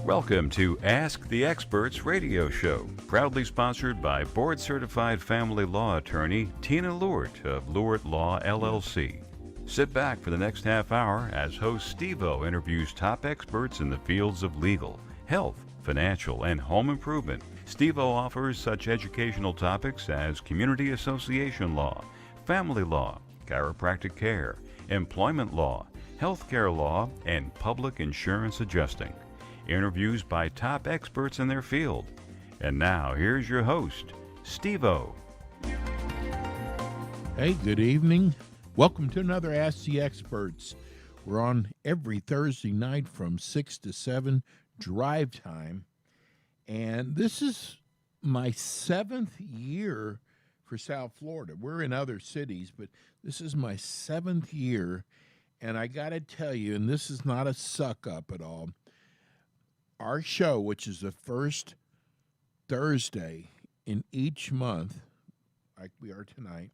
Welcome to Ask the Experts radio show, proudly sponsored by board-certified family law attorney Tina Lewert of Lewert Law, LLC. Sit back for the next half hour as host Steve-O interviews top experts in the fields of legal, health, financial, and home improvement. Steve-O offers such educational topics as community association law, family law, chiropractic care, employment law, healthcare law, and public insurance adjusting. Interviews by top experts in their field. And now, here's your host, Steve-O. Hey, good evening. Welcome to another Ask the Experts. We're on every Thursday night from 6 to 7, drive time. And this is my 7th year for South Florida. We're in other cities, but this is my 7th year. And I got to tell you, and this is not a suck up at all, our show, which is the first Thursday in each month, like we are tonight,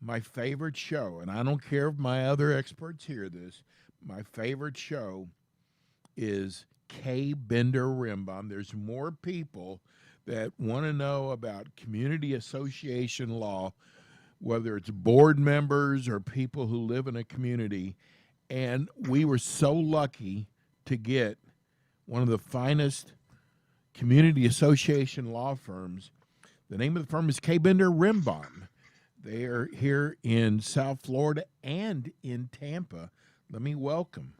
my favorite show, and I don't care if my other experts hear this, my favorite show is K. Bender Rimbaum. There's more people that want to know about community association law, whether it's board members or people who live in a community. And we were so lucky to get one of the finest community association law firms. The name of the firm is K. Bender Rimbaum. They are here in South Florida and in Tampa. Let me welcome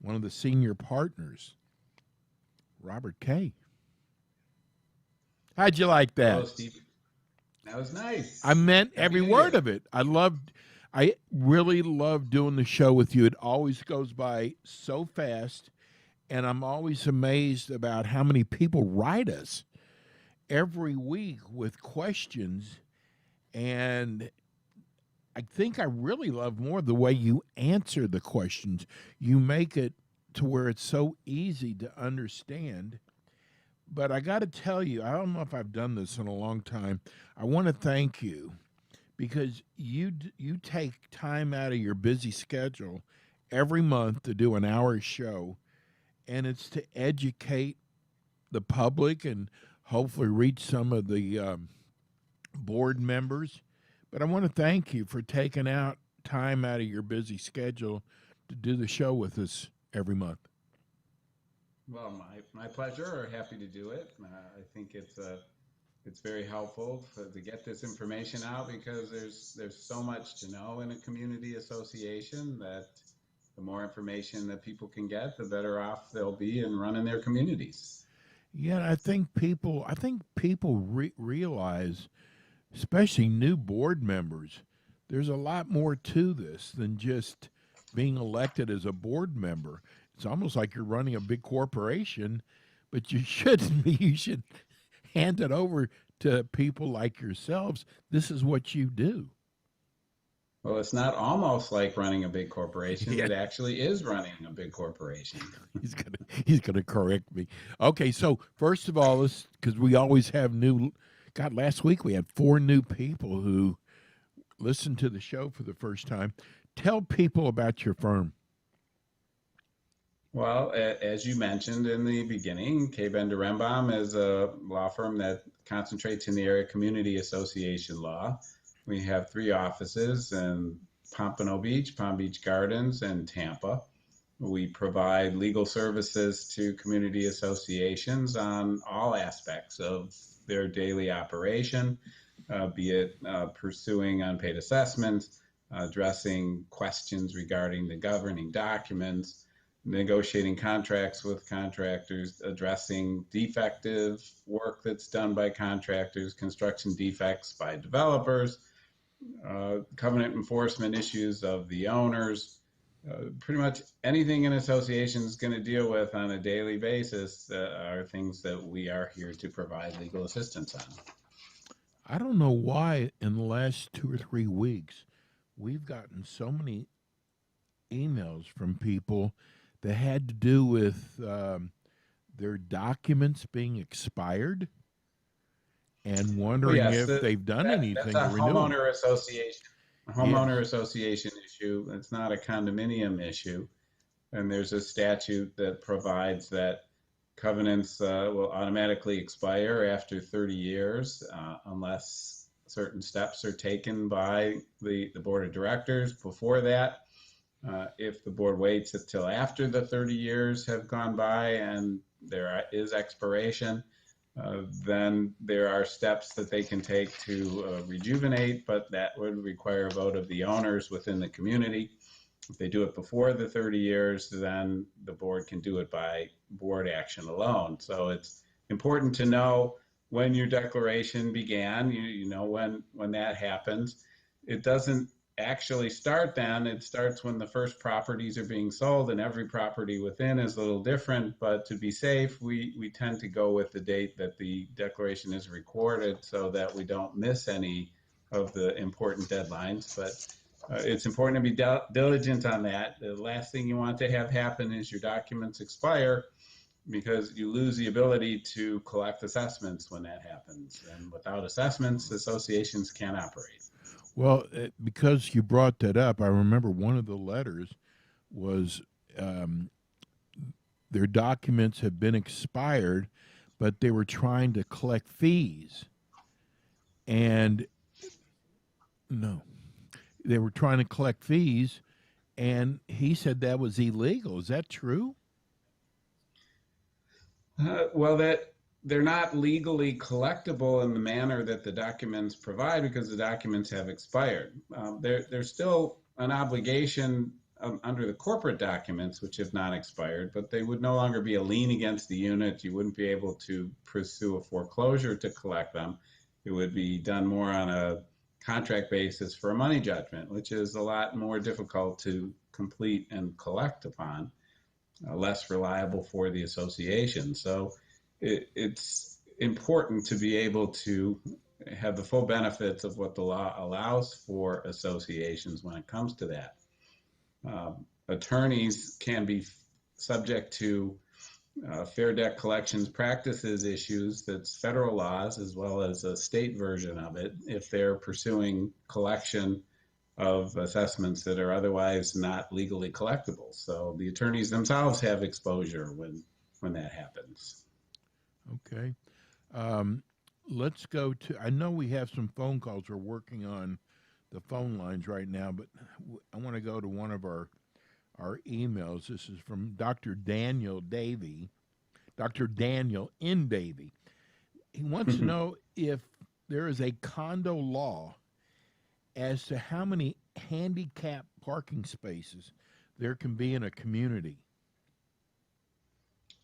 one of the senior partners, Robert Kay. How'd you like that? Hello, Steve. That was nice. I meant every word of it. I really love doing the show with you. It always goes by so fast, and I'm always amazed about how many people write us every week with questions. And I think I really love more the way you answer the questions. You make it to where it's so easy to understand. But I got to tell you, I don't know if I've done this in a long time. I want to thank you because you take time out of your busy schedule every month to do an hour show, and it's to educate the public and hopefully reach some of the board members. But I want to thank you for taking out time out of your busy schedule to do the show with us every month. Well, my pleasure. Happy to do it. I think it's very helpful to get this information out because there's so much to know in a community association that the more information that people can get, the better off they'll be in running their communities. Yeah, I think people realize, especially new board members, there's a lot more to this than just being elected as a board member. It's almost like you're running a big corporation, but you shouldn't be. You should hand it over to people like yourselves. This is what you do. Well, it's not almost like running a big corporation. Yeah. It actually is running a big corporation. He's gonna correct me. Okay, so first of all, because we always have last week we had 4 new people who listened to the show for the first time. Tell people about your firm. Well, as you mentioned in the beginning, K. Bender Rimbaum is a law firm that concentrates in the area community association law. We have 3 offices in Pompano Beach, Palm Beach Gardens, and Tampa. We provide legal services to community associations on all aspects of their daily operation, be it pursuing unpaid assessments, addressing questions regarding the governing documents, negotiating contracts with contractors, addressing defective work that's done by contractors, construction defects by developers, covenant enforcement issues of the owners. Pretty much anything an association is going to deal with on a daily basis are things that we are here to provide legal assistance on. I don't know why in the last 2 or 3 weeks we've gotten so many emails from people that had to do with their documents being expired and wondering if they've done anything to renew them. Homeowner association. A homeowner association issue. It's not a condominium issue. And there's a statute that provides that Covenants will automatically expire after 30 years unless certain steps are taken by the board of directors before that. If the board waits until after the 30 years have gone by and there is expiration, then there are steps that they can take to rejuvenate, but that would require a vote of the owners within the community. If they do it before the 30 years, then the board can do it by board action alone. So it's important to know when your declaration began, you know when that happens. It doesn't actually start then. It starts when the first properties are being sold, and every property within is a little different, but to be safe, we tend to go with the date that the declaration is recorded so that we don't miss any of the important deadlines. But it's important to be diligent on that. The last thing you want to have happen is your documents expire, because you lose the ability to collect assessments when that happens. And without assessments, associations can't operate. Well, because you brought that up, I remember one of the letters was their documents had been expired, but they were trying to collect fees. And no, they were trying to collect fees, and he said that was illegal. Is that true? Well, that they're not legally collectible in the manner that the documents provide because the documents have expired. There's still an obligation under the corporate documents, which have not expired, but they would no longer be a lien against the unit. You wouldn't be able to pursue a foreclosure to collect them. It would be done more on a contract basis for a money judgment, which is a lot more difficult to complete and collect upon, less reliable for the association. So it's important to be able to have the full benefits of what the law allows for associations when it comes to that. Attorneys can be subject to Fair Debt Collections Practices issues, that's federal laws as well as a state version of it, if they're pursuing collection of assessments that are otherwise not legally collectible. So the attorneys themselves have exposure when that happens. Okay. Let's go to, I know we have some phone calls. We're working on the phone lines right now, but I want to go to one of our emails. This is from Dr. Daniel Davey, Dr. Daniel N. Davey. He wants to know if there is a condo law as to how many handicap parking spaces there can be in a community.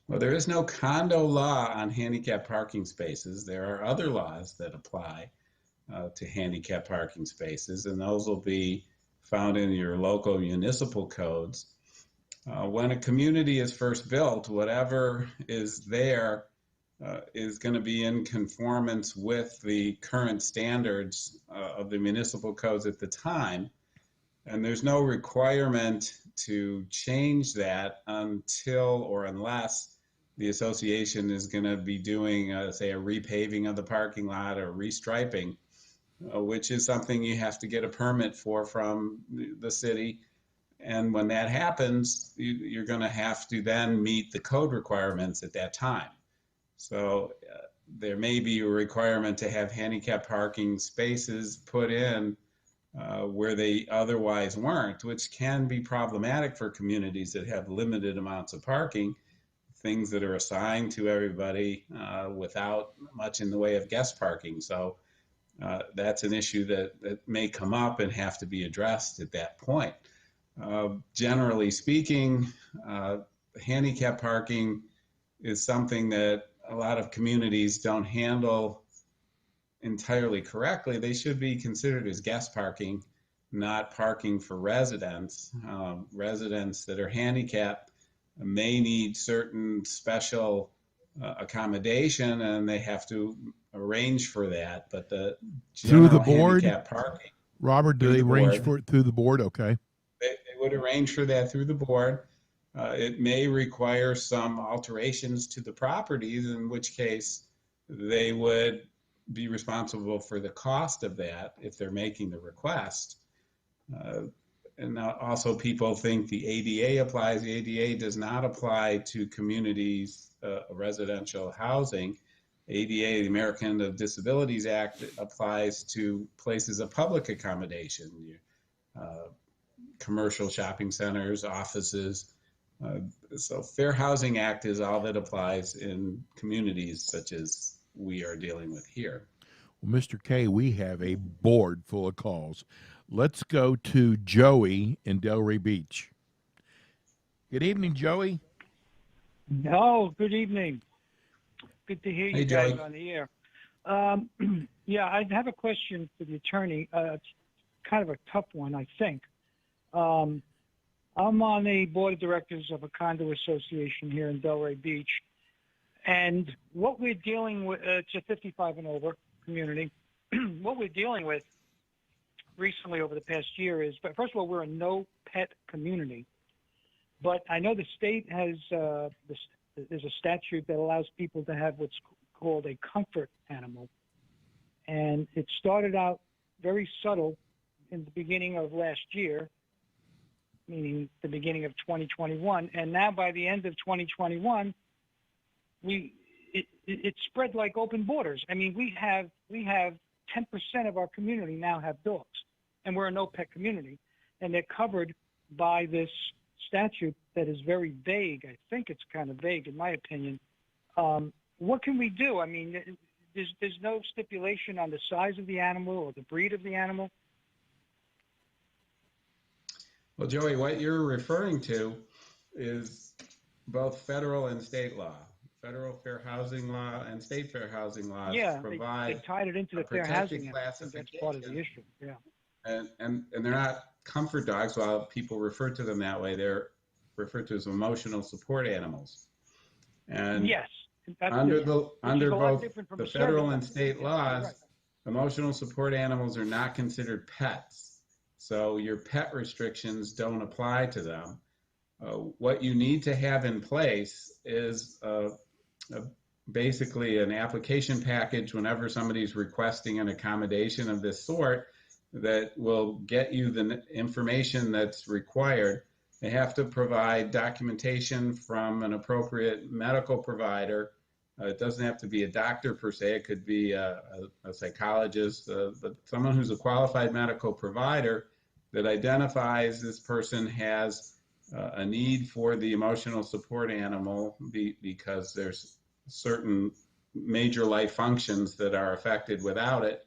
Well, there is no condo law on handicap parking spaces. There are other laws that apply to handicap parking spaces, and those will be found in your local municipal codes. When a community is first built, whatever is there is going to be in conformance with the current standards of the municipal codes at the time. And there's no requirement to change that until or unless the association is going to be doing, say, a repaving of the parking lot or restriping, which is something you have to get a permit for from the city. And when that happens, you're going to have to then meet the code requirements at that time. So there may be a requirement to have handicap parking spaces put in where they otherwise weren't, which can be problematic for communities that have limited amounts of parking, things that are assigned to everybody without much in the way of guest parking. So that's an issue that may come up and have to be addressed at that point. Generally speaking, handicap parking is something that a lot of communities don't handle entirely correctly. They should be considered as guest parking, not parking for residents. Residents that are handicapped may need certain special accommodation, and they have to arrange for that. But the through the board, handicap parking, Robert, do they arrange for it through the board? Okay. They would arrange for that through the board. It may require some alterations to the properties, in which case they would be responsible for the cost of that if they're making the request. and also people think the ADA applies. The ADA does not apply to communities, residential housing. ADA, the American with Disabilities Act, applies to places of public accommodation, commercial shopping centers, offices. So Fair Housing Act is all that applies in communities such as we are dealing with here. Well, Mr. K, we have a board full of calls. Let's go to Joey in Delray Beach. Good evening, Joey. Oh, good evening. Good to hear you Hey, guys Joey. on the air. Yeah, I have a question for the attorney. It's kind of a tough one, I think. I'm on the board of directors of a condo association here in Delray Beach, and what we're dealing with, it's a 55 and over community. What we're dealing with recently over the past year is, but first of all, we're a no pet community. But I know the state has there's a statute that allows people to have what's called a comfort animal, and it started out very subtle in the beginning of last year, meaning the beginning of 2021, and now by the end of 2021, it spread like open borders. I mean, we have 10% of our community now have dogs, and we're a no pet community, and they're covered by this statute that is very vague. I think it's kind of vague, in my opinion. What can we do? I mean, there's no stipulation on the size of the animal or the breed of the animal. Well, Joey, what you're referring to is both federal and state law. Federal fair housing law and state fair housing laws provide they tied it into the Fair Housing Act. That's part of the issue. Yeah. And they're not comfort dogs. While people refer to them that way, they're referred to as emotional support animals. And yes, under both the federal and service state animal. laws, Right. emotional support animals are not considered pets. So your pet restrictions don't apply to them. What you need to have in place is basically an application package whenever somebody's requesting an accommodation of this sort that will get you the information that's required. They have to provide documentation from an appropriate medical provider. It doesn't have to be a doctor per se. It could be a psychologist, but someone who's a qualified medical provider that identifies this person has a need for the emotional support animal because there's certain major life functions that are affected without it.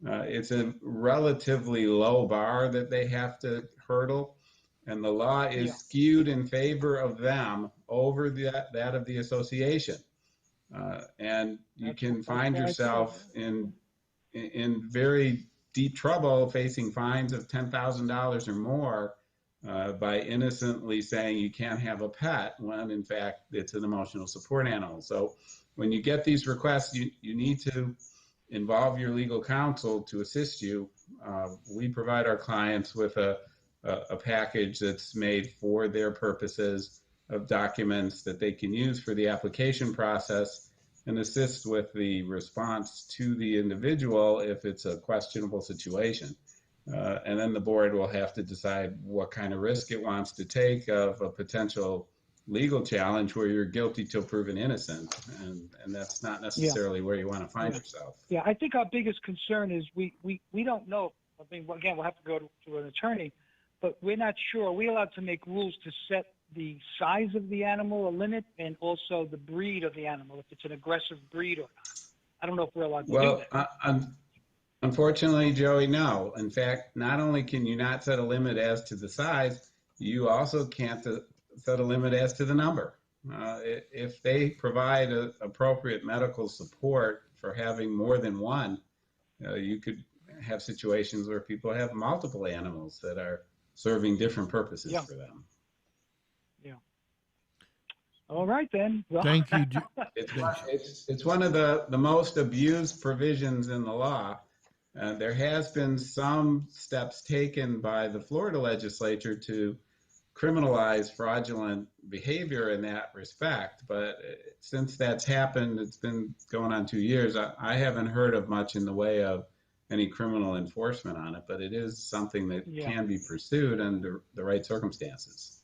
It's a relatively low bar that they have to hurdle, and the law is skewed in favor of them over that of the association. And you can find yourself in very deep trouble, facing fines of $10,000 or more by innocently saying you can't have a pet when in fact it's an emotional support animal. So when you get these requests, you need to involve your legal counsel to assist you. We provide our clients with a package that's made for their purposes of documents that they can use for the application process and assist with the response to the individual if it's a questionable situation. And then the board will have to decide what kind of risk it wants to take of a potential legal challenge where you're guilty till proven innocent. And that's not necessarily where you want to find yourself. Yeah, I think our biggest concern is we don't know. I mean, again, we'll have to go to an attorney, but we're not sure. Are we allowed to make rules to set the size of the animal, a limit, and also the breed of the animal, if it's an aggressive breed or not? I don't know if we're allowed to do that. Unfortunately, Joey, no. In fact, not only can you not set a limit as to the size, you also can't set a limit as to the number. If they provide appropriate medical support for having more than one, you could have situations where people have multiple animals that are serving different purposes for them. Yeah. All right, then. Well, Thank you. It's one of the most abused provisions in the law. There has been some steps taken by the Florida legislature to criminalize fraudulent behavior in that respect. But since that's happened, it's been going on 2 years, I haven't heard of much in the way of any criminal enforcement on it, but it is something that Yeah. can be pursued under the right circumstances.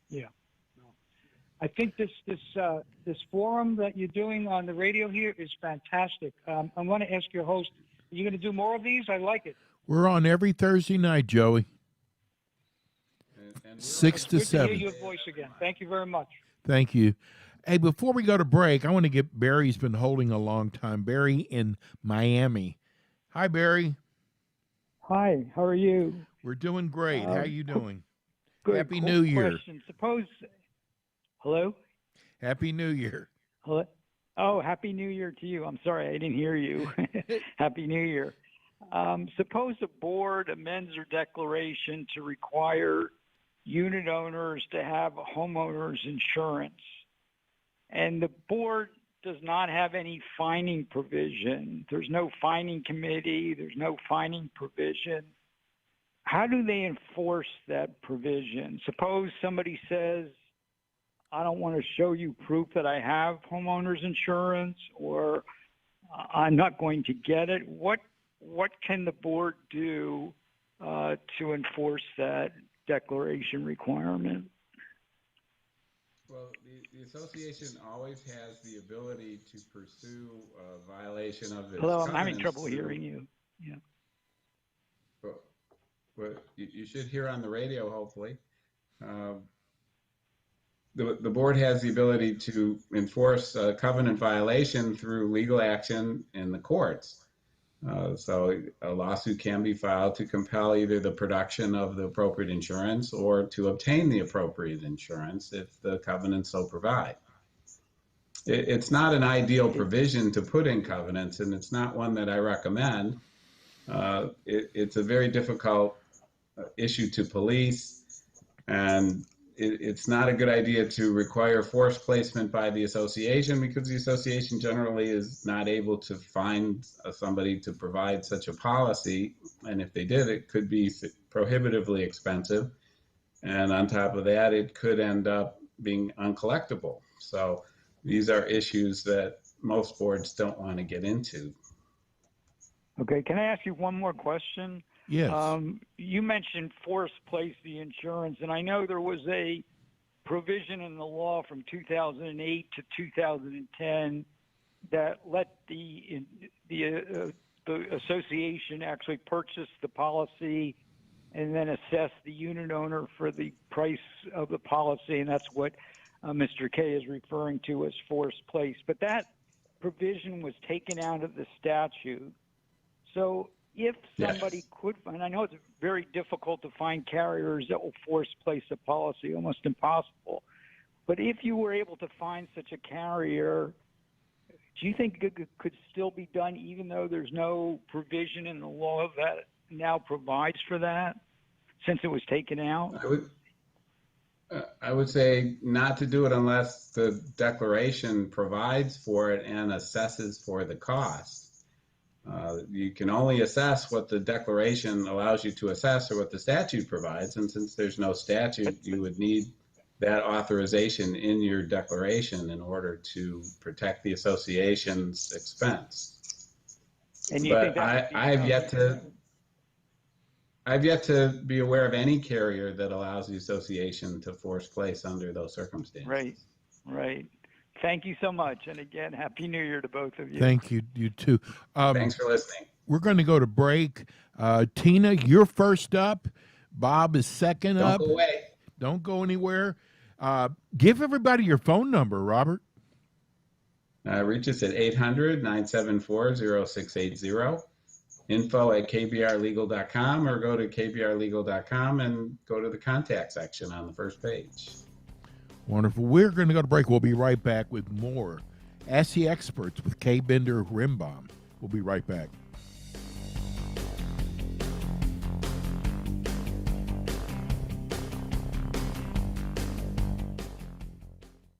Yeah. I think this forum that you're doing on the radio here is fantastic. I want to ask your host, are you going to do more of these? I like it. We're on every Thursday night, Joey. And 6 to Good to 7. hear your voice again. Thank you very much. Thank you. Hey, before we go to break, I want to get Barry's been holding a long time. Barry in Miami. Hi, Barry. Hi, how are you? We're doing great. How you doing? Good. Happy Quick New Year. Question. Suppose. Hello? Happy New Year. Hello? Oh, Happy New Year to you. I'm sorry, I didn't hear you. Happy New Year. Suppose the board amends their declaration to require unit owners to have homeowners insurance, and the board does not have any fining provision. There's no fining committee. There's no fining provision. How do they enforce that provision? Suppose somebody says, I don't want to show you proof that I have homeowners insurance, or I'm not going to get it. What can the board do to enforce that declaration requirement? Well, the association always has the ability to pursue a violation of its Hello, I'm having covenants trouble through- hearing you. Yeah. Well, you should hear on the radio, hopefully. The board has the ability to enforce a covenant violation through legal action in the courts. So a lawsuit can be filed to compel either the production of the appropriate insurance or to obtain the appropriate insurance if the covenants so provide. It's not an ideal provision to put in covenants, and it's not one that I recommend. It's a very difficult issue to police, and it's not a good idea to require forced placement by the association, because the association generally is not able to find somebody to provide such a policy. And if they did, it could be prohibitively expensive. And on top of that, it could end up being uncollectible. So these are issues that most boards don't want to get into. Okay, can I ask you one more question? Yes. You mentioned force place the insurance, and I know there was a provision in the law from 2008 to 2010 that let the association actually purchase the policy and then assess the unit owner for the price of the policy, and that's what Mr. K is referring to as force place. But that provision was taken out of the statute. So if somebody Yes. could, and I know it's very difficult to find carriers that will force place a policy, almost impossible. But if you were able to find such a carrier, do you think it could still be done even though there's no provision in the law that now provides for that, since it was taken out? I would say not to do it unless the declaration provides for it and assesses for the cost. You can only assess what the declaration allows you to assess or what the statute provides. And since there's no statute, you would need that authorization in your declaration in order to protect the association's expense. And you think that I've yet to be aware of any carrier that allows the association to force place under those circumstances. Right. Thank you so much. And again, Happy New Year to both of you. Thank you. You too. Thanks for listening. We're going to go to break. Tina, you're first up. Bob is second up. Don't go away. Don't go anywhere. Give everybody your phone number, Robert. Reach us at 800-974-0680, info@kbrlegal.com, or go to kbrlegal.com and go to the contact section on the first page. Wonderful. We're going to go to break. We'll be right back with more Ask the Experts with K. Bender Rimbaum. We'll be right back.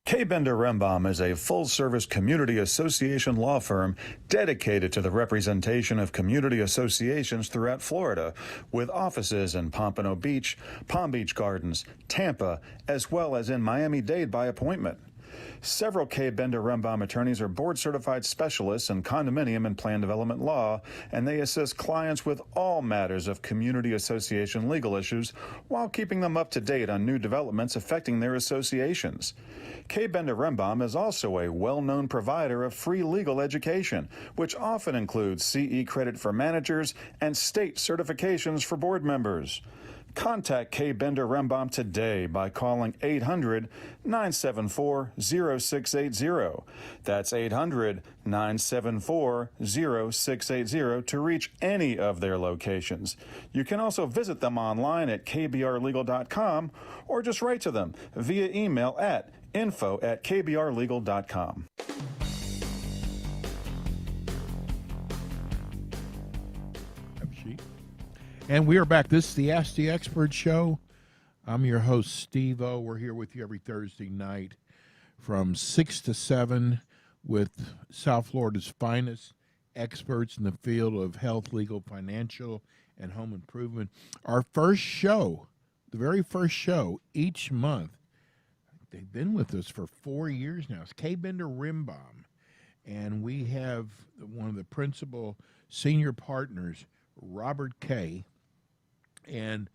K. Bender Rembaum is a full-service community association law firm dedicated to the representation of community associations throughout Florida, with offices in Pompano Beach, Palm Beach Gardens, Tampa, as well as in Miami-Dade by appointment. Several K. Bender Rembam attorneys are board-certified specialists in condominium and plan development law, and they assist clients with all matters of community association legal issues while keeping them up to date on new developments affecting their associations. K. Bender Rembam is also a well-known provider of free legal education, which often includes CE credit for managers and state certifications for board members. Contact K. Bender Rembam today by calling 800-974-0680. That's 800-974-0680 to reach any of their locations. You can also visit them online at kbrlegal.com or just write to them via email at info@kbrlegal.com. And we are back. This is the Ask the Expert Show. I'm your host, Steve O. We're here with you every Thursday night from 6 to 7 with South Florida's finest experts in the field of health, legal, financial, and home improvement. Our first show, the very first show each month, they've been with us for 4 years now. It's K. Bender Rembam. And we have one of the principal senior partners, Robert Kay. And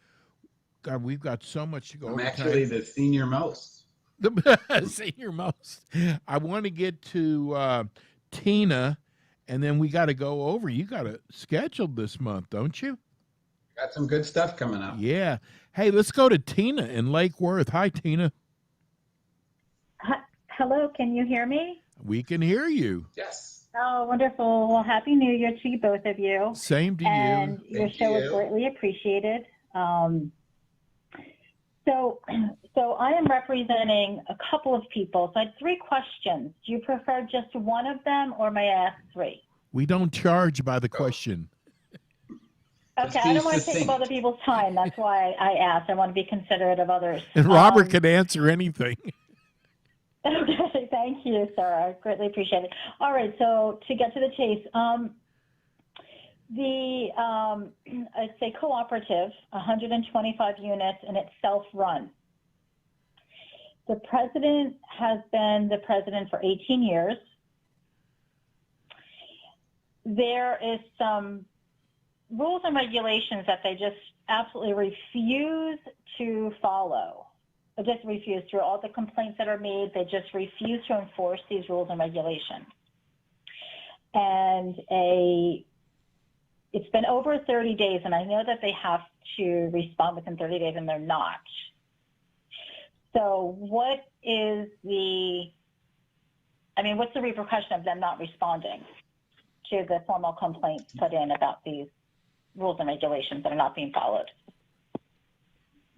God, we've got so much to go over. I'm actually the senior most. The senior most. I want to get to Tina, and then we got to go over. You got it scheduled this month, don't you? Got some good stuff coming up. Yeah. Hey, let's go to Tina in Lake Worth. Hi, Tina. Hello, can you hear me? We can hear you. Yes. Oh, wonderful. Well, Happy New Year to you, both of you. Same to and you. Your show is greatly appreciated. So I am representing a couple of people. So I had 3 questions. Do you prefer just one of them, or may I ask 3? We don't charge by the question. Okay, I don't want to take up other people's time. That's why I asked. I want to be considerate of others. And Robert can answer anything. Okay, thank you, sir. I greatly appreciate it. All right, so to get to the chase, it's a cooperative, 125 units, and it's self-run. The president has been the president for 18 years. There is some rules and regulations that they just absolutely refuse to follow. They just refuse. Through all the complaints that are made, they just refuse to enforce these rules and regulations. And it's been over 30 days, and I know that they have to respond within 30 days, and they're not. So what's the repercussion of them not responding to the formal complaints put in about these rules and regulations that are not being followed?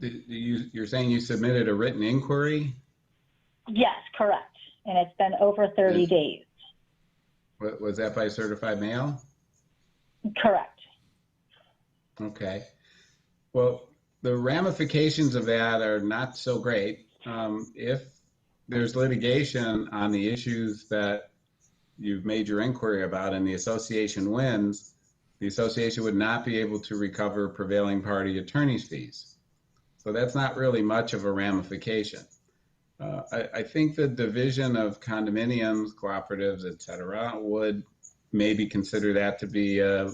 You're saying you submitted a written inquiry? Yes, correct. And it's been over 30 days. Was that by certified mail? Correct. Okay. Well, the ramifications of that are not so great. If there's litigation on the issues that you've made your inquiry about and the association wins, the association would not be able to recover prevailing party attorney's fees. So that's not really much of a ramification. I think the division of condominiums, cooperatives, et cetera, would maybe consider that to be a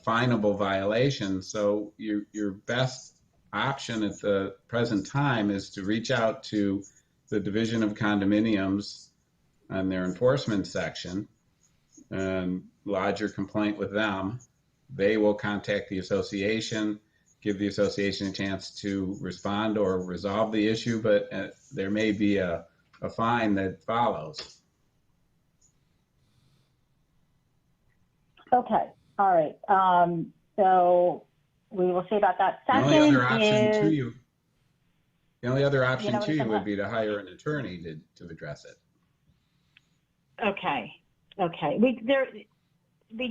finable violation. So your best option at the present time is to reach out to the Division of Condominiums and their enforcement section and lodge your complaint with them. They will contact the association, give the association a chance to respond or resolve the issue, but there may be a fine that follows. Okay, all right. So we will see about that. The only other option to you would be to hire an attorney to address it. Okay. We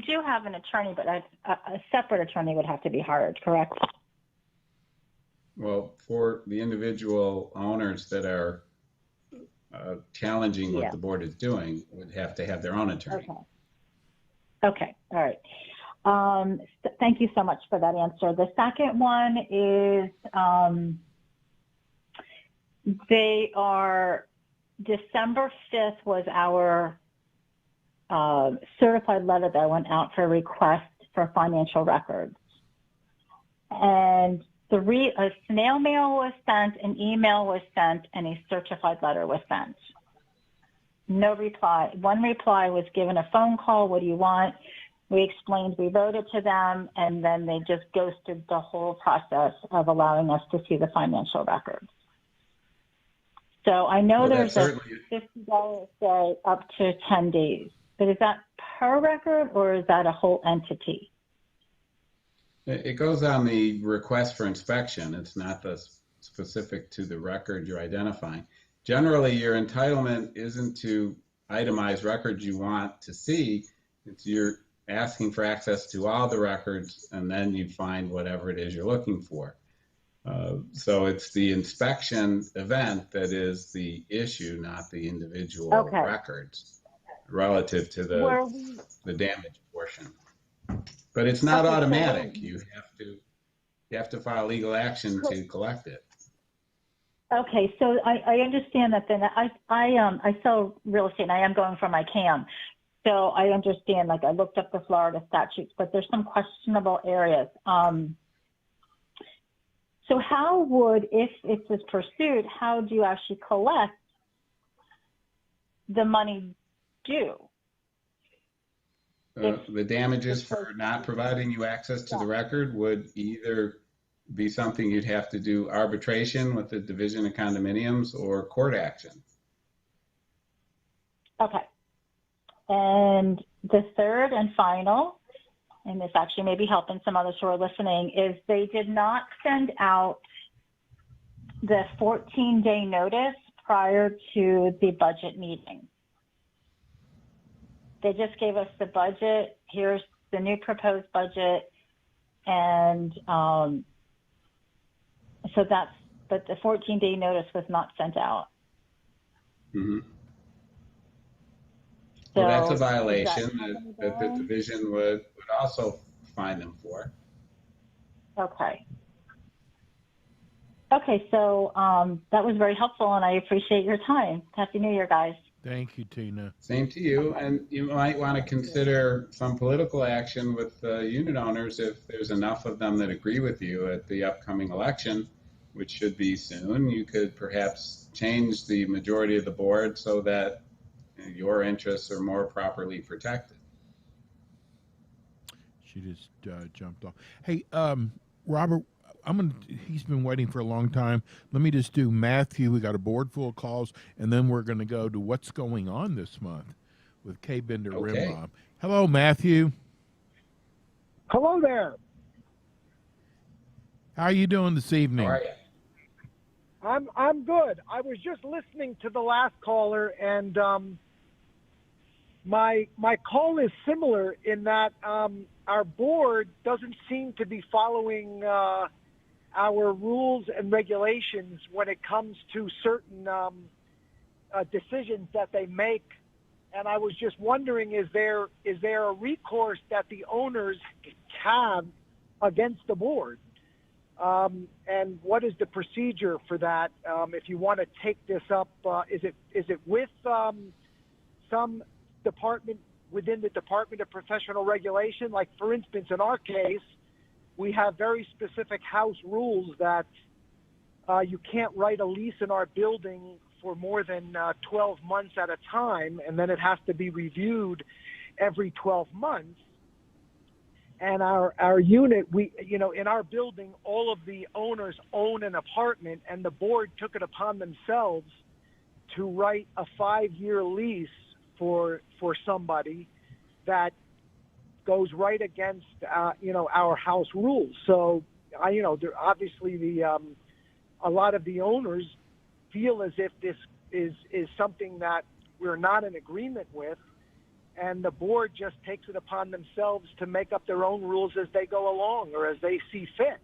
do have an attorney, but a separate attorney would have to be hired, correct? Well, for the individual owners that are challenging what the board is doing, would have to have their own attorney. Okay. All right. Thank you so much for that answer. The second one is they are December 5th was our certified letter that went out for request for financial records. And a snail mail was sent, an email was sent, and a certified letter was sent. No reply. One reply was given a phone call. What do you want? We explained, we wrote it to them, and then they just ghosted the whole process of allowing us to see the financial records. So I know there's a $50 stay up to 10 days, but is that per record or is that a whole entity? It goes on the request for inspection. It's not specific to the record you're identifying. Generally, your entitlement isn't to itemize records you want to see. It's you're asking for access to all the records, and then you find whatever it is you're looking for. So it's the inspection event that is the issue, not the individual records relative to the damage portion. But it's not automatic. You have to file legal action to collect it. Okay, so I understand that. Then I sell real estate, and I am going for my CAM. So I understand. Like I looked up the Florida statutes, but there's some questionable areas. So how would, if it was pursued, how do you actually collect the money due? The damages for not providing you access to the record would either be something you'd have to do arbitration with the Division of Condominiums or court action. Okay. And the third and final, and this actually may be helping some others who are listening, is they did not send out the 14-day notice prior to the budget meeting. They just gave us the budget. Here's the new proposed budget. And but the 14-day notice was not sent out. Mm-hmm. Well, that's a violation that the division would also fine them for. Okay. Okay, so that was very helpful, and I appreciate your time. Happy New Year, guys. Thank you, Tina. Same to you, and you might want to consider some political action with unit owners if there's enough of them that agree with you at the upcoming election, which should be soon. You could perhaps change the majority of the board so that your interests are more properly protected. She just jumped off. Hey, Robert, he's been waiting for a long time. Let me just do Matthew. We got a board full of calls, and then we're going to go to what's going on this month with K. Bender Rimbaum. Hello, Matthew. Hello there. How are you doing this evening? How are you? I'm good. I was just listening to the last caller, and my call is similar in that our board doesn't seem to be following our rules and regulations when it comes to certain decisions that they make. And I was just wondering, is there a recourse that the owners have against the board? And what is the procedure for that? If you want to take this up, is it with some department within the Department of Professional Regulation? Like, for instance, in our case, we have very specific house rules that you can't write a lease in our building for more than 12 months at a time, and then it has to be reviewed every 12 months. And our unit, in our building, all of the owners own an apartment, and the board took it upon themselves to write a 5-year lease for somebody that goes right against our house rules. So obviously a lot of the owners feel as if this is something that we're not in agreement with, and the board just takes it upon themselves to make up their own rules as they go along or as they see fit.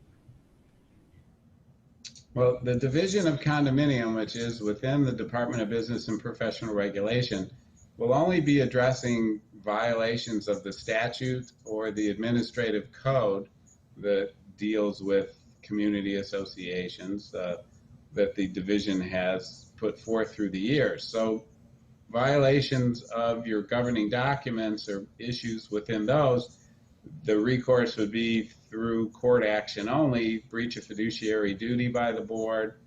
Well, the Division of Condominium, which is within the Department of Business and Professional Regulation, will only be addressing violations of the statute or the administrative code that deals with community associations that the division has put forth through the years. So violations of your governing documents or issues within those, the recourse would be through court action only, breach of fiduciary duty by the board,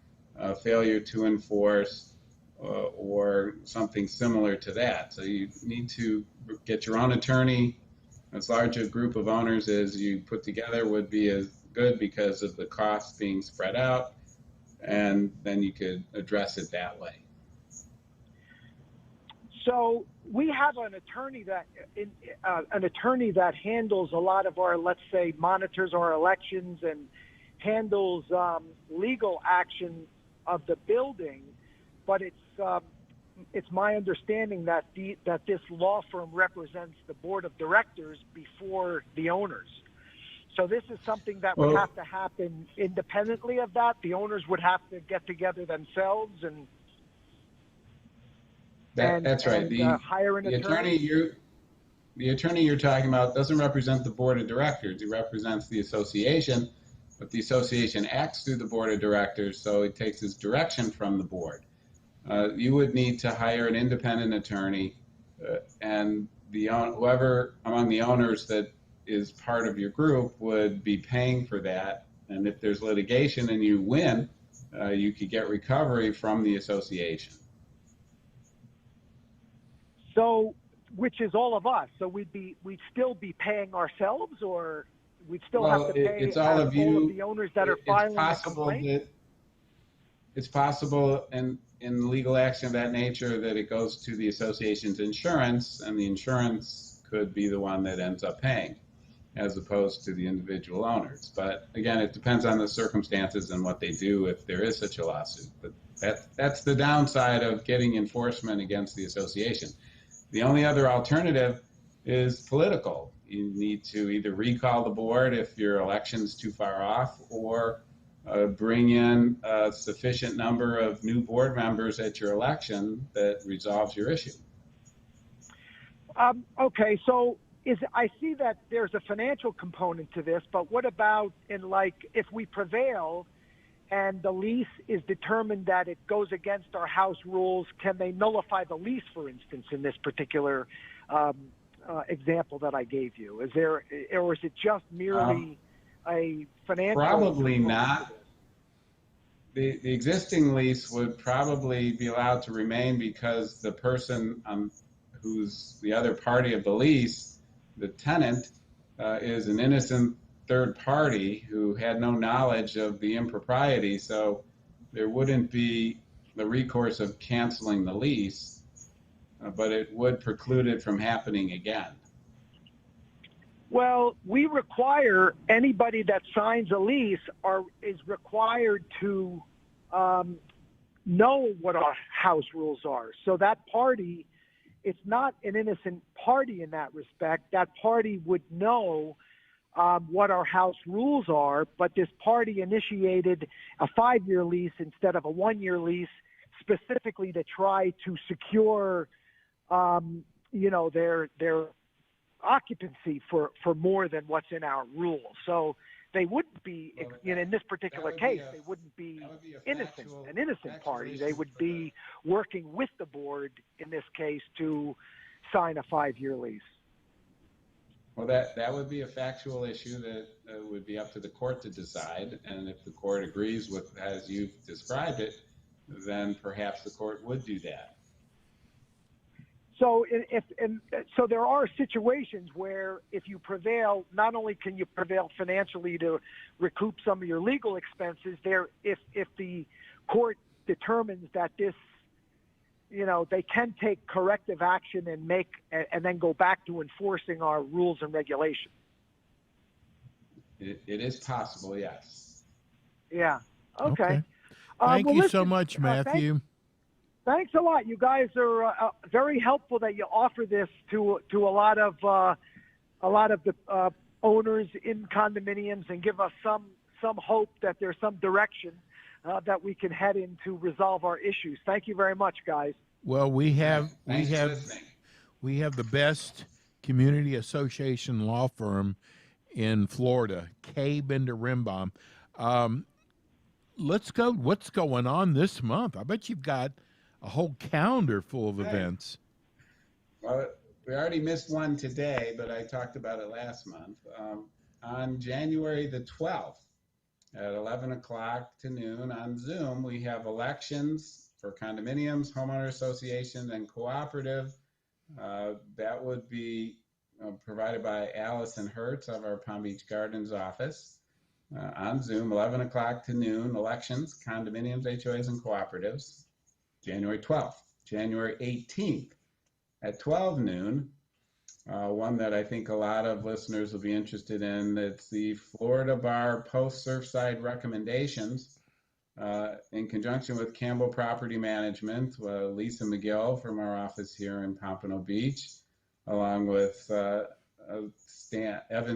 failure to enforce, or something similar to that. So you need to get your own attorney. As large a group of owners as you put together would be as good because of the costs being spread out, and then you could address it that way. So we have an attorney that handles a lot of our, let's say, monitors our elections and handles legal action of the building, but it's my understanding that this law firm represents the board of directors before the owners. So this is something that would have to happen independently of that. The owners would have to get together themselves and that's right. Hire an attorney. The attorney you're talking about doesn't represent the board of directors. He represents the association, but the association acts through the board of directors, so it takes its direction from the board. You would need to hire an independent attorney, and whoever among the owners that is part of your group would be paying for that. And if there's litigation and you win, you could get recovery from the association. So, which is all of us. So we'd still be paying ourselves, or we'd still have to pay it's all of you. All of the owners that are filing a complaint? It's possible in legal action of that nature that it goes to the association's insurance, and the insurance could be the one that ends up paying, as opposed to the individual owners. But again, it depends on the circumstances and what they do if there is such a lawsuit. But that's the downside of getting enforcement against the association. The only other alternative is political. You need to either recall the board if your election's too far off, or bring in a sufficient number of new board members at your election that resolves your issue. Okay, so I see that there's a financial component to this, but what about if we prevail and the lease is determined that it goes against our house rules, can they nullify the lease, for instance, in this particular example that I gave you? Or is it just merely a financial? Probably not. The existing lease would probably be allowed to remain because the person who's the other party of the lease, the tenant, is an innocent third party who had no knowledge of the impropriety, so there wouldn't be the recourse of canceling the lease, but it would preclude it from happening again. Well, we require anybody that signs a lease is required to know what our house rules are. So that party, it's not an innocent party in that respect. That party would know what our house rules are, but this party initiated a 5-year lease instead of a 1-year lease, specifically to try to secure, their occupancy for more than what's in our rules. So they wouldn't be, in this particular case, they wouldn't be innocent, an innocent party. They would be working with the board in this case to sign a 5-year lease. Well, that would be a factual issue that would be up to the court to decide, and if the court agrees with as you've described it, then perhaps the court would do that. So, so there are situations where if you prevail, not only can you prevail financially to recoup some of your legal expenses, if the court determines that this, they can take corrective action and then go back to enforcing our rules and regulations. It is possible, yes. Yeah. Okay. Thank you so much, Matthew. Thanks a lot. You guys are very helpful that you offer this to a lot of the owners in condominiums and give us some hope that there's some direction that we can head in to resolve our issues. Thank you very much, guys. Well, we have the best community association law firm in Florida, K. Bender Rembaum. let's go. What's going on this month? I bet you've got a whole calendar full of Right. events. Well, we already missed one today, but I talked about it last month. On January the 12th at 11 o'clock to noon on Zoom, we have elections for condominiums, homeowner associations, and cooperative. That would be provided by Allison Hertz of our Palm Beach Gardens office. On Zoom, 11 o'clock to noon, elections, condominiums, HOAs, and cooperatives, January 12th. January 18th at 12 noon, one that I think a lot of listeners will be interested in. It's the Florida Bar Post Surfside Recommendations in conjunction with Campbell Property Management, Lisa McGill from our office here in Pompano Beach, along with Evan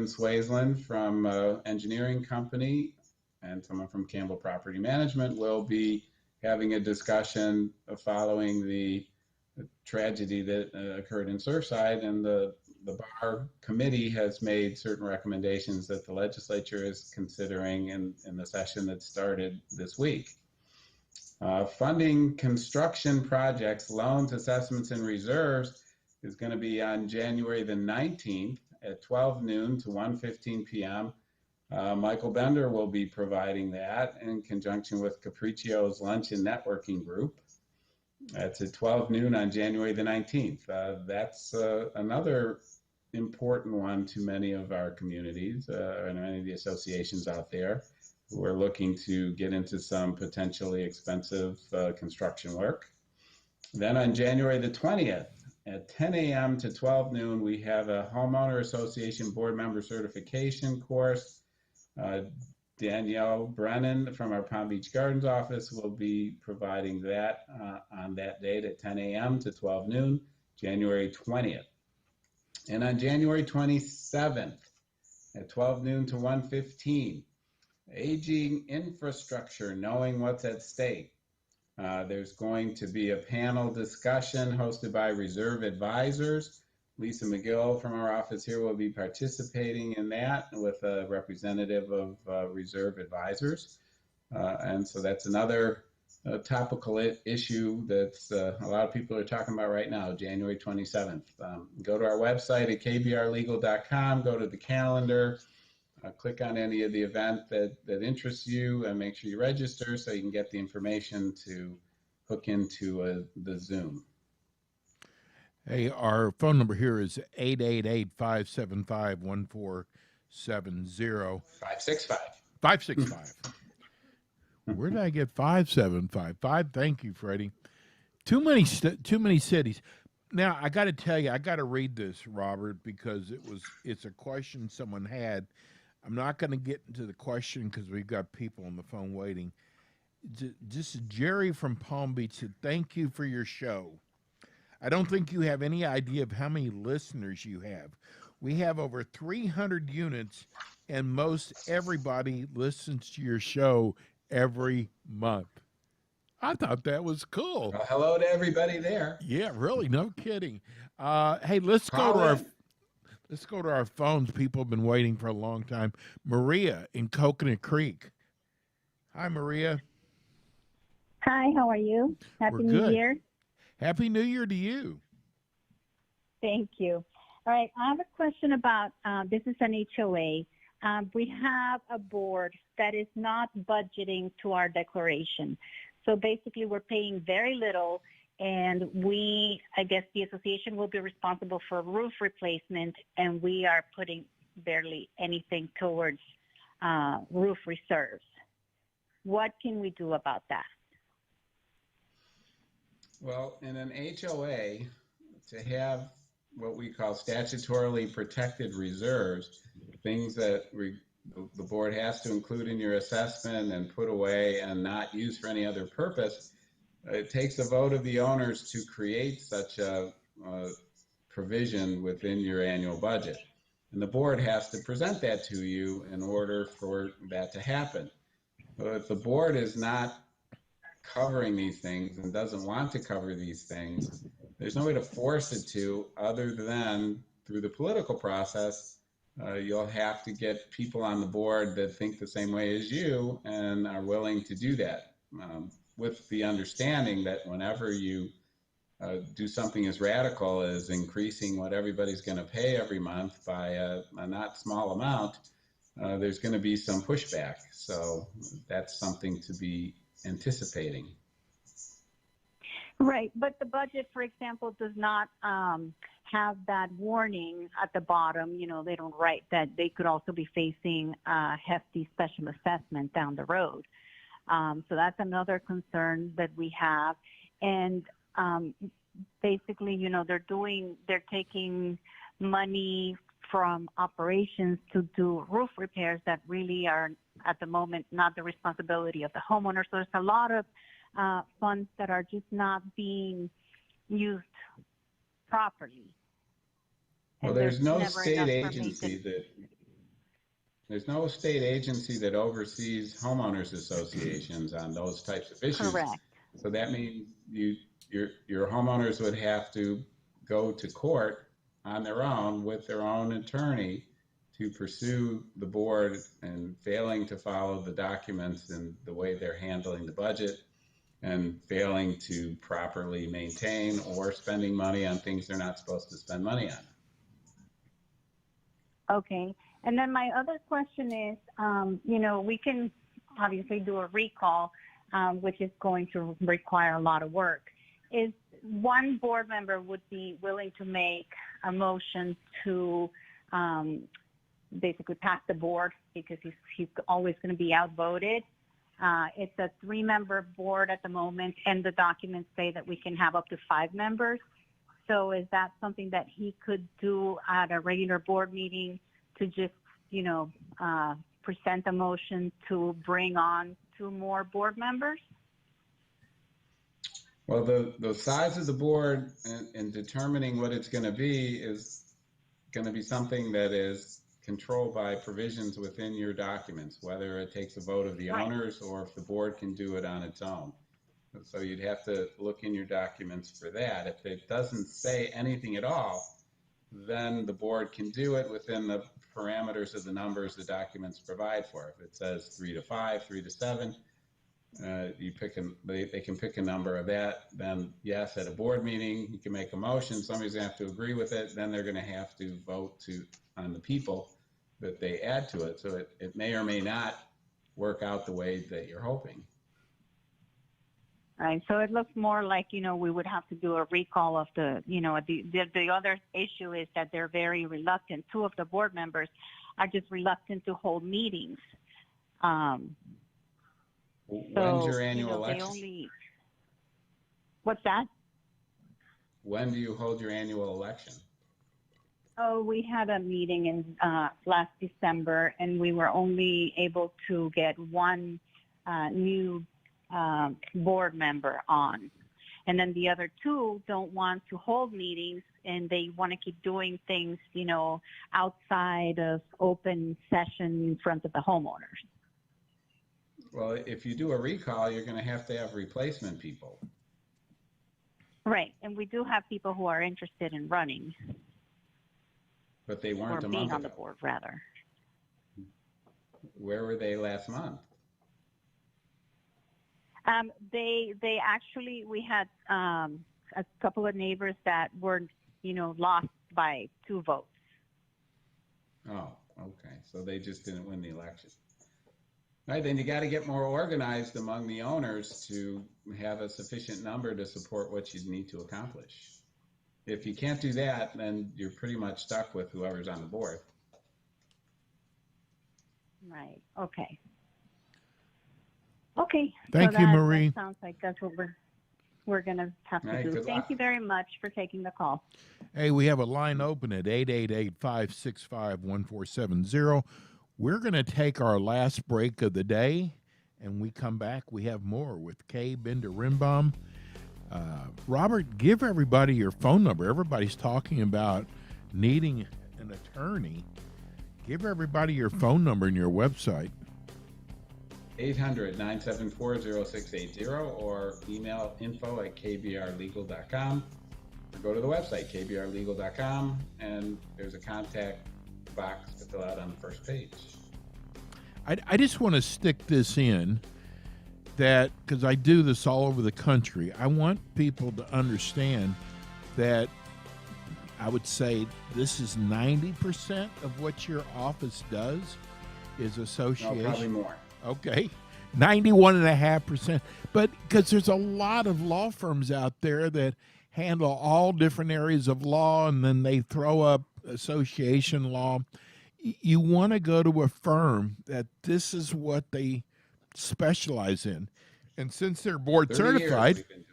Swaisland from Engineering Company and someone from Campbell Property Management will be having a discussion following the tragedy that occurred in Surfside, and the bar committee has made certain recommendations that the legislature is considering in the session that started this week. Funding construction projects, loans, assessments, and reserves is going to be on January the 19th at 12 noon to 1:15 p.m. Michael Bender will be providing that in conjunction with Capriccio's Lunch and Networking Group. That's at 12 noon on January the 19th. That's another important one to many of our communities and many of the associations out there who are looking to get into some potentially expensive construction work. Then on January the 20th at 10 a.m. to 12 noon, we have a homeowner association board member certification course. Danielle Brennan from our Palm Beach Gardens office will be providing that on that date at 10 a.m. to 12 noon, January 20th. And on January 27th at 12 noon to 1:15, aging infrastructure, knowing what's at stake. There's going to be a panel discussion hosted by Reserve Advisors. Lisa McGill from our office here will be participating in that with a representative of Reserve Advisors. And so that's another topical issue that a lot of people are talking about right now, January 27th. Go to our website at kbrlegal.com, go to the calendar, click on any of the event that interests you, and make sure you register so you can get the information to hook into the Zoom. Hey, our phone number here is 888-575-1470. 565. 565. Where did I get 575? Thank you, Freddie. Too many cities. Now, I got to tell you, I got to read this, Robert, because it's a question someone had. I'm not going to get into the question because we've got people on the phone waiting. Just Jerry from Palm Beach said, "Thank you for your show. I don't think you have any idea of how many listeners you have. We have over 300 units, and most everybody listens to your show every month." I thought that was cool. Well, hello to everybody there. Yeah, really, no kidding. Hey, let's go to our phones. People have been waiting for a long time. Maria in Coconut Creek. Hi, Maria. Hi, how are you? Happy New Year. Happy New Year to you. Thank you. All right, I have a question about this is an HOA. We have a board that is not budgeting to our declaration. So basically, we're paying very little, and I guess the association will be responsible for roof replacement, and we are putting barely anything towards roof reserves. What can we do about that? Well, in an HOA, to have what we call statutorily protected reserves, things that the board has to include in your assessment and put away and not use for any other purpose, it takes a vote of the owners to create such a provision within your annual budget. And the board has to present that to you in order for that to happen. But if the board is not covering these things and doesn't want to cover these things, there's no way to force it to other than through the political process you'll have to get people on the board that think the same way as you and are willing to do that, with the understanding that whenever you do something as radical as increasing what everybody's going to pay every month by a not small amount, there's going to be some pushback. So that's something to be anticipating. Right, but the budget, for example, does not have that warning at the bottom. You know, they don't write that they could also be facing a hefty special assessment down the road. So that's another concern that we have. And basically, you know, they're taking money from operations to do roof repairs that really are, at the moment, not the responsibility of the homeowner. So there's a lot of funds that are just not being used properly. Well, there's no state agency that oversees homeowners associations on those types of issues. Correct. So that means your homeowners would have to go to court on their own with their own attorney to pursue the board and failing to follow the documents and the way they're handling the budget, and failing to properly maintain or spending money on things they're not supposed to spend money on. Okay. And then my other question is, you know, we can obviously do a recall, which is going to require a lot of work. Is one board member would be willing to make a motion to basically pass the board because he's always going to be outvoted. It's a 3-member board at the moment, and the documents say that we can have up to 5 members. So is that something that he could do at a regular board meeting to just, you know, present a motion to bring on 2 more board members? Well, the size of the board and determining what it's going to be is going to be something that is controlled by provisions within your documents, whether it takes a vote of the owners or if the board can do it on its own. So you'd have to look in your documents for that. If it doesn't say anything at all, then the board can do it within the parameters of the numbers the documents provide for. If it says 3 to 5, 3 to 7, they can pick a number of that. Then yes, at a board meeting, you can make a motion. Somebody's gonna have to agree with it. Then they're gonna have to vote on the people that they add to it. So it may or may not work out the way that you're hoping. Right. So it looks more like, you know, we would have to do a recall of the, you know, the other issue is that they're very reluctant. 2 of the board members are just reluctant to hold meetings. When's your annual election? What's that? When do you hold your annual election? Oh, we had a meeting in last December, and we were only able to get 1 new board member on. And then the other 2 don't want to hold meetings, and they want to keep doing things, you know, outside of open session in front of the homeowners. Well, if you do a recall, you're going to have replacement people. Right. And we do have people who are interested in running. But they weren't or a being month on the ago. board, rather. Where were they last month? They actually, we had a couple of neighbors that were, you know, lost by 2 votes. Oh, okay. So they just didn't win the election. All right, then you got to get more organized among the owners to have a sufficient number to support what you need to accomplish. If you can't do that, then you're pretty much stuck with whoever's on the board. Right. Okay. Okay. Thank you, Marie. That sounds like that's what we're going to have to do. Good Thank luck. you very much for taking the call. Hey, we have a line open at 888-565-1470. We're going to take our last break of the day, and we come back. We have more with Kay Bender-Rimbaum. Robert, give everybody your phone number. Everybody's talking about needing an attorney. Give everybody your phone number and your website. 800-974-0680 or email info@kbrlegal.com. Or go to the website, kbrlegal.com, and there's a contact box to fill out on the first page. I just want to stick this in that because I do this all over the country. I want people to understand that I would say this is 90% of what your office does is association. No, probably more. Okay. 91.5%. But because there's a lot of law firms out there that handle all different areas of law and then they throw up association law. You want to go to a firm that this is what they specialize in. And since they're board 30 certified, years we've been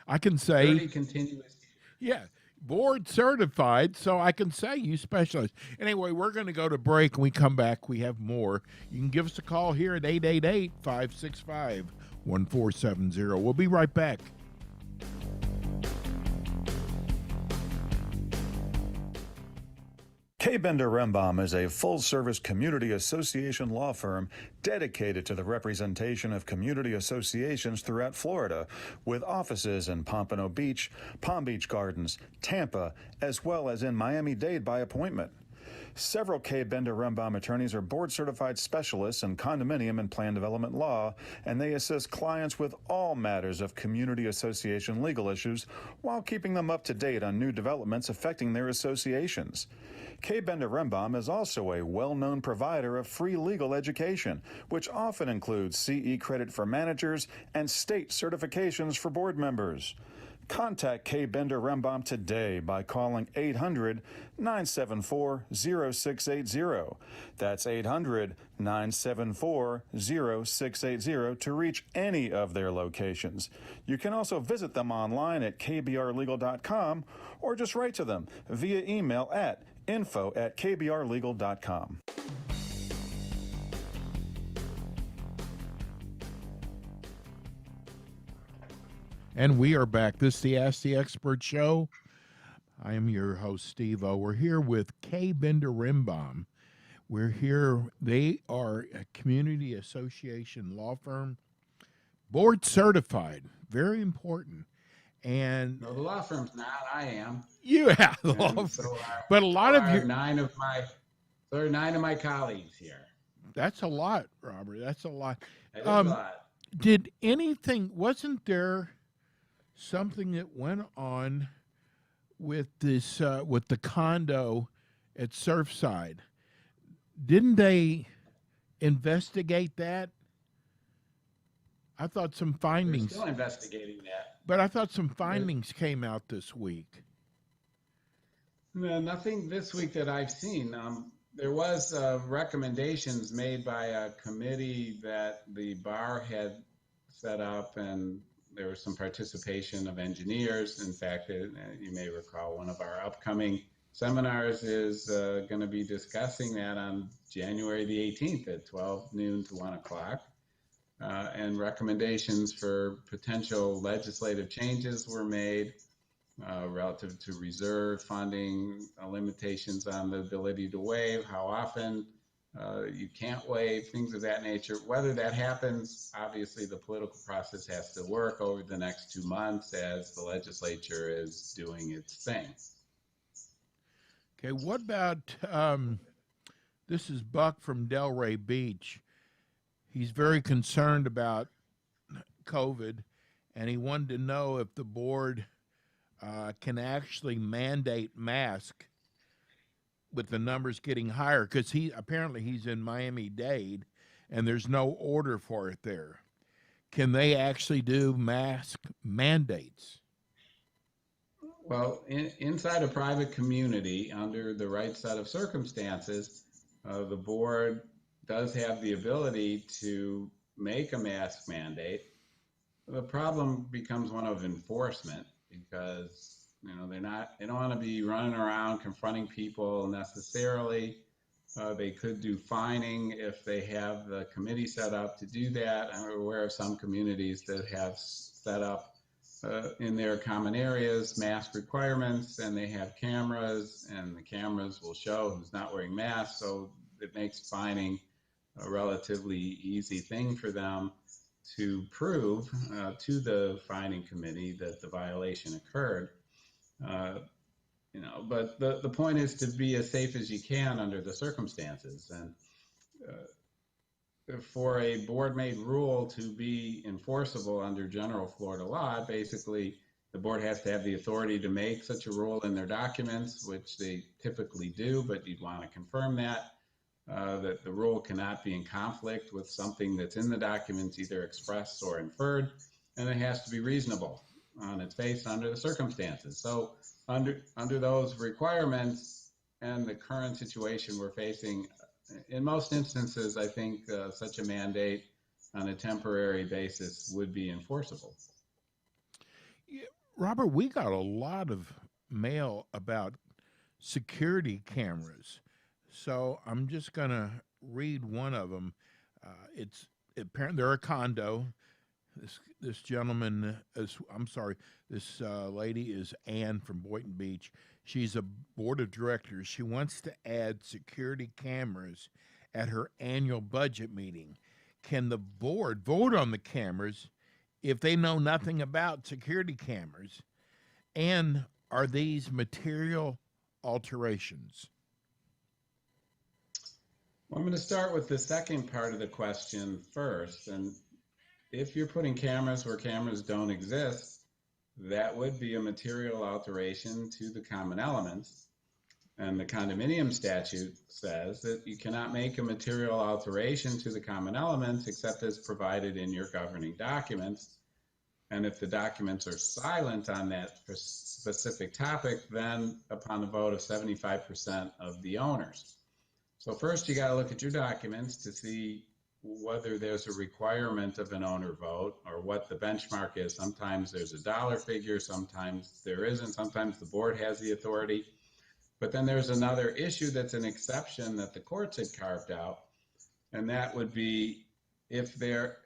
I can say, 30 continuous. yeah, board certified, so I can say you specialize. Anyway, we're going to go to break. When we come back, we have more. You can give us a call here at 888-565-1470. We'll be right back. K. Bender Rembaum is a full-service community association law firm dedicated to the representation of community associations throughout Florida, with offices in Pompano Beach, Palm Beach Gardens, Tampa, as well as in Miami-Dade by appointment. Several K. Bender Rembaum attorneys are board-certified specialists in condominium and plan development law, and they assist clients with all matters of community association legal issues while keeping them up to date on new developments affecting their associations. K. Bender Rembaum is also a well-known provider of free legal education, which often includes CE credit for managers and state certifications for board members. Contact K. Bender Rembaum today by calling 800-974-0680. That's 800-974-0680 to reach any of their locations. You can also visit them online at kbrlegal.com or just write to them via email at info@kbrlegal.com. And we are back. This is the Ask the Expert show. I am your host, Steve O. We're here with K. Bender Rembaum. We're here. They are a community association law firm, board certified. Very important. And No, the law firm's not. I am. you have the law And firm. so But a lot of are your, 9 of my colleagues here. that's a lot, Robert. That's a lot. That is a lot. Did anything, wasn't there something that went on with this, with the condo at Surfside? Didn't they investigate that? I thought some They're findings, still investigating that. but I thought some findings came out this week. No, nothing this week that I've seen. There was recommendations made by a committee that the bar had set up, and there was some participation of engineers. In fact, you may recall one of our upcoming seminars is going to be discussing that on January the 18th at 12 noon to 1 o'clock. And recommendations for potential legislative changes were made relative to reserve funding, limitations on the ability to waive, how often you can't waive, things of that nature. Whether that happens, obviously the political process has to work over the next 2 months as the legislature is doing its thing. Okay, what about, this is Buck from Delray Beach. He's very concerned about COVID, and he wanted to know if the board can actually mandate mask with the numbers getting higher, because he's in Miami-Dade, and there's no order for it there. Can they actually do mask mandates? Well, inside a private community, under the right set of circumstances, the board does have the ability to make a mask mandate. The problem becomes one of enforcement, because they don't want to be running around confronting people necessarily. They could do fining if they have the committee set up to do that. I'm aware of some communities that have set up in their common areas mask requirements, and they have cameras, and the cameras will show who's not wearing masks, so it makes fining a relatively easy thing for them to prove to the fining committee that the violation occurred. but the point is to be as safe as you can under the circumstances. And for a board-made rule to be enforceable under general Florida law, basically the board has to have the authority to make such a rule in their documents, which they typically do, but you'd want to confirm that the rule cannot be in conflict with something that's in the documents, either expressed or inferred, and it has to be reasonable on its face under the circumstances. So under those requirements and the current situation we're facing, in most instances, I think such a mandate on a temporary basis would be enforceable. Yeah, Robert, we got a lot of mail about security cameras. So I'm just going to read one of them. It's apparently they're a condo. This gentleman this lady is Ann from Boynton Beach. She's a board of directors. She wants to add security cameras at her annual budget meeting. Can the board vote on the cameras if they know nothing about security cameras? And are these material alterations? Well, I'm going to start with the second part of the question first. And if you're putting cameras where cameras don't exist, that would be a material alteration to the common elements. And the condominium statute says that you cannot make a material alteration to the common elements except as provided in your governing documents. And if the documents are silent on that specific topic, then upon the vote of 75% of the owners. So first you got to look at your documents to see whether there's a requirement of an owner vote or what the benchmark is. Sometimes there's a dollar figure, sometimes there isn't, sometimes the board has the authority. But then there's another issue that's an exception that the courts had carved out, and that would be if there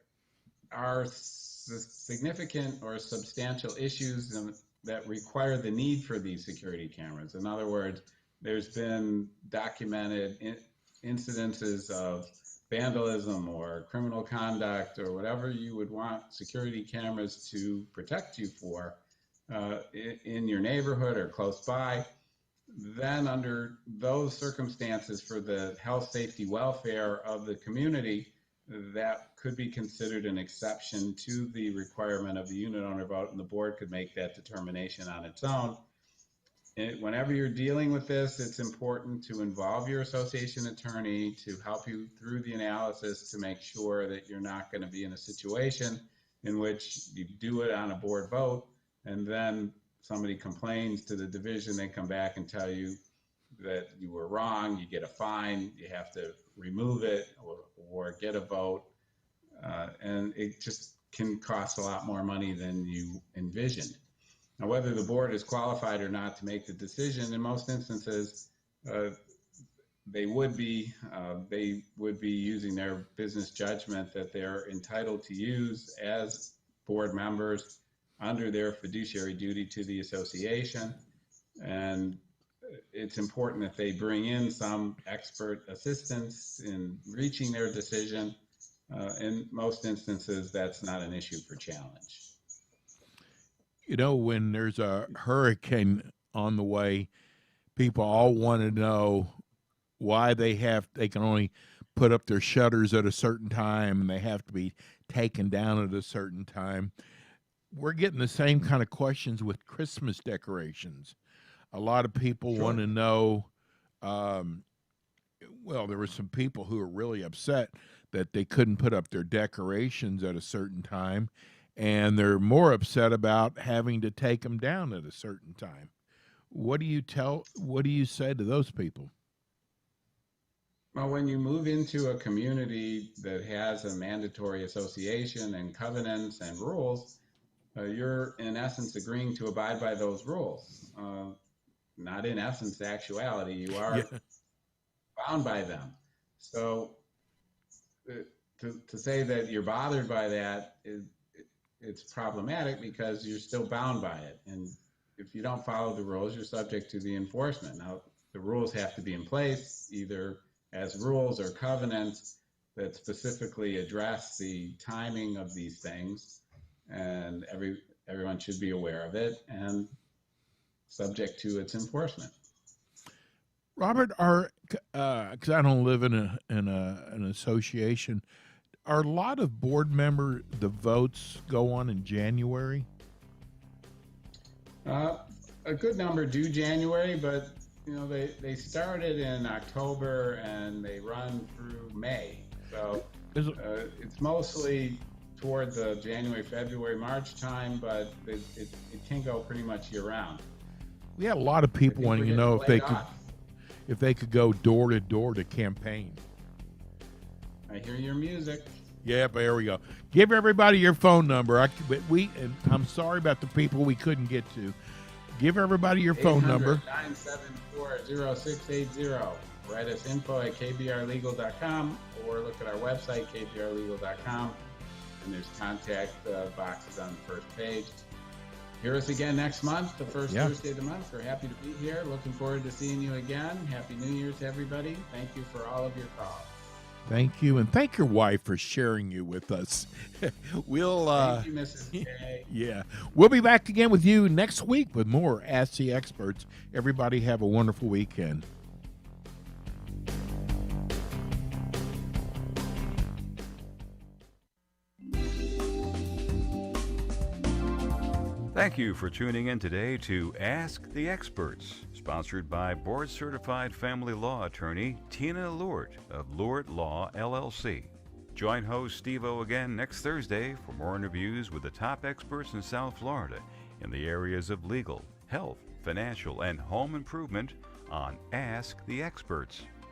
are significant or substantial issues that require the need for these security cameras. In other words, there's been documented incidences of vandalism or criminal conduct or whatever you would want security cameras to protect you for in your neighborhood or close by. Then under those circumstances, for the health, safety, welfare of the community, that could be considered an exception to the requirement of the unit owner vote, and the board could make that determination on its own. Whenever you're dealing with this, it's important to involve your association attorney to help you through the analysis to make sure that you're not going to be in a situation in which you do it on a board vote and then somebody complains to the division, they come back and tell you that you were wrong, you get a fine, you have to remove it or get a vote, and it just can cost a lot more money than you envisioned. Now, whether the board is qualified or not to make the decision, in most instances, they would be using their business judgment that they're entitled to use as board members under their fiduciary duty to the association. And it's important that they bring in some expert assistance in reaching their decision. In most instances, that's not an issue for challenge. You know, when there's a hurricane on the way, people all want to know why they can only put up their shutters at a certain time and they have to be taken down at a certain time. We're getting the same kind of questions with Christmas decorations. A lot of people want to know, well, there were some people who were really upset that they couldn't put up their decorations at a certain time, and they're more upset about having to take them down at a certain time. What do you say to those people? Well, when you move into a community that has a mandatory association and covenants and rules, you're in essence agreeing to abide by those rules. Not in essence, actuality, you are bound by them. So to say that you're bothered by that it's problematic because you're still bound by it. And if you don't follow the rules, you're subject to the enforcement. Now, the rules have to be in place, either as rules or covenants that specifically address the timing of these things, and everyone should be aware of it. And subject to its enforcement. Robert, because I don't live in an association, are a lot of the votes go on in January? A good number do January, but they started in October and they run through May. So it's mostly toward the January, February, March time, but it can go pretty much year round. We had a lot of people wanting to know if they could go door to door to campaign. I hear your music. Yeah, but there we go. Give everybody your phone number. I'm sorry about the people we couldn't get to. Give everybody your phone number. 974-0680. Write us info@kbrlegal.com or look at our website, kbrlegal.com. And there's contact boxes on the first page. Hear us again next month, the first Thursday of the month. We're happy to be here. Looking forward to seeing you again. Happy New Year to everybody. Thank you for all of your calls. Thank you, and thank your wife for sharing you with us. Thank you, Mrs. K. Yeah. We'll be back again with you next week with more Ask the Experts. Everybody have a wonderful weekend. Thank you for tuning in today to Ask the Experts, sponsored by board-certified family law attorney Tina Lort of Lort Law, LLC. Join host Steve-O again next Thursday for more interviews with the top experts in South Florida in the areas of legal, health, financial, and home improvement on Ask the Experts.